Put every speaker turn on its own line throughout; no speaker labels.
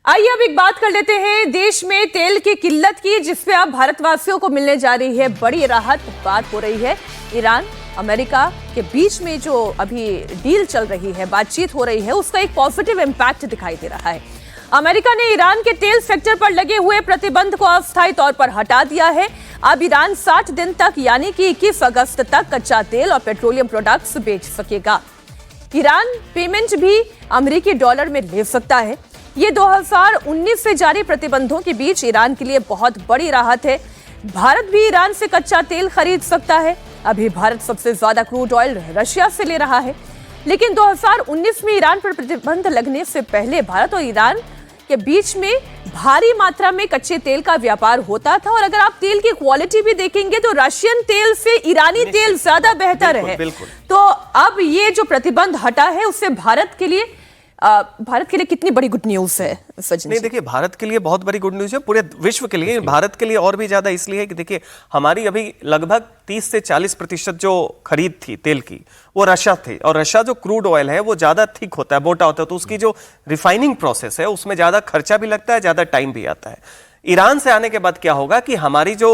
आइए अब एक बात कर लेते हैं देश में तेल की किल्लत की, जिसपे अब भारतवासियों को मिलने जा रही है बड़ी राहत। बात हो रही है ईरान अमेरिका के बीच में जो अभी डील चल रही है, बातचीत हो रही है, उसका एक पॉजिटिव इंपैक्ट दिखाई दे रहा है। अमेरिका ने ईरान के तेल सेक्टर पर लगे हुए प्रतिबंध को अस्थायी तौर पर हटा दिया है। अब ईरान 60 दिन तक यानी कि 21 अगस्त तक कच्चा तेल और पेट्रोलियम प्रोडक्ट्स बेच सकेगा। ईरान पेमेंट भी अमेरिकी डॉलर में ले सकता है। ये 2019 से जारी प्रतिबंधों के बीच ईरान के लिए बहुत बड़ी राहत है। भारत भी ईरान से कच्चा तेल खरीद सकता है। अभी भारत सबसे ज्यादा क्रूड ऑयल रशिया से ले रहा है, लेकिन 2019 में ईरान पर प्रतिबंध लगने से पहले भारत और ईरान के बीच में भारी मात्रा में कच्चे तेल का व्यापार होता था। और अगर आप तेल की क्वालिटी भी देखेंगे तो रशियन तेल से ईरानी तेल ज्यादा बेहतर है। तो अब ये जो प्रतिबंध हटा है उससे भारत के लिए कितनी बड़ी गुड न्यूज है सचिन?
नहीं, देखिए, भारत के लिए बहुत बड़ी गुड न्यूज है, पूरे विश्व के लिए। भारत के लिए और भी ज्यादा इसलिए है कि देखिए, हमारी अभी लगभग 30 से 40% जो खरीद थी तेल की वो रशिया थी, और रशिया जो क्रूड ऑयल है वो ज्यादा थिक होता है, मोटा होता है, तो उसकी जो रिफाइनिंग प्रोसेस है उसमें ज्यादा खर्चा भी लगता है, ज्यादा टाइम भी आता है। ईरान से आने के बाद क्या होगा कि हमारी जो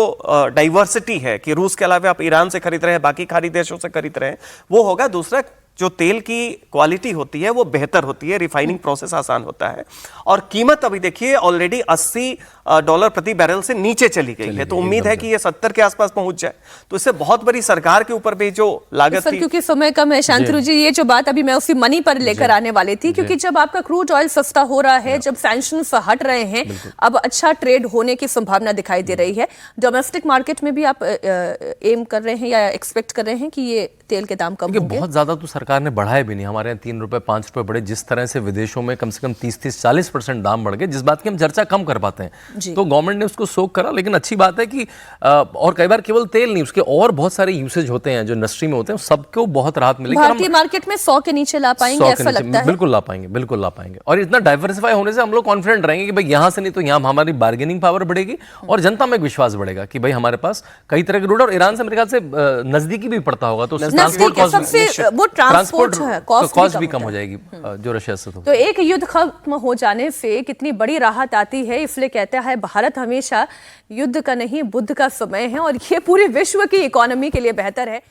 डाइवर्सिटी है कि रूस के अलावा आप ईरान से खरीद रहे हैं, बाकी खाड़ी देशों से खरीद रहे हैं, वो होगा। दूसरा, जो तेल की क्वालिटी होती है वो बेहतर होती है, रिफाइनिंग प्रोसेस आसान होता है, और कीमत अभी देखिए ऑलरेडी $80 प्रति बैरल से नीचे चली गई है। तो उम्मीद है कि ये 70 के आसपास पहुंच जाए, तो इससे बहुत बड़ी सरकार के ऊपर भी जो लागत थी।
क्योंकि समय कम है शांतनु जी, ये जो बात अभी मैं उसी मनी पर लेकर आने वाली थी, क्योंकि जब आपका क्रूड ऑयल सस्ता हो रहा है, जब सैंक्शंस हट रहे हैं, अब अच्छा ट्रेड होने की संभावना दिखाई दे रही है। डोमेस्टिक मार्केट में भी आप एम कर रहे हैं या एक्सपेक्ट कर रहे हैं कि ये तेल के दाम कम होंगे?
बहुत ज्यादा तो सरकार ने बढ़ाए भी नहीं। हमारे यहाँ 3 रुपए 5 रुपए बढ़े, जिस तरह से विदेशों में कम से कम 30-40% दाम बढ़ गए, जिस बात की हम चर्चा कम कर पाते हैं। तो गवर्नमेंट ने उसको सोक करा। लेकिन अच्छी बात है कि और कई बार केवल तेल नहीं, उसके और बहुत सारे यूसेज होते हैं जो इंडस्ट्री में होते हैं, सबको बहुत राहत मिलेगी।
भारतीय मार्केट में 100 के नीचे ला पाएंगे ऐसा लगता है?
बिल्कुल ला पाएंगे, बिल्कुल ला पाएंगे। और इतना डाइवर्सिफाई होने से हम लोग कॉन्फिडेंट रहेंगे कि भाई यहाँ से नहीं तो यहाँ हमारी बार्गेनिंग पावर बढ़ेगी और जनता में एक विश्वास बढ़ेगा कि भाई हमारे पास कई तरह के रूट, और ईरान से मेरे ख्याल से नजदीकी भी पड़ता होगा, तो ट्रांसपोर्ट कॉस्ट भी कम हो जाएगी जो रशिया से। तो
एक युद्ध खत्म हो जाने से कितनी बड़ी राहत आती है। इसलिए कहता है भारत हमेशा युद्ध का नहीं बुद्ध का समय है, और ये पूरे विश्व की इकोनॉमी के लिए बेहतर है।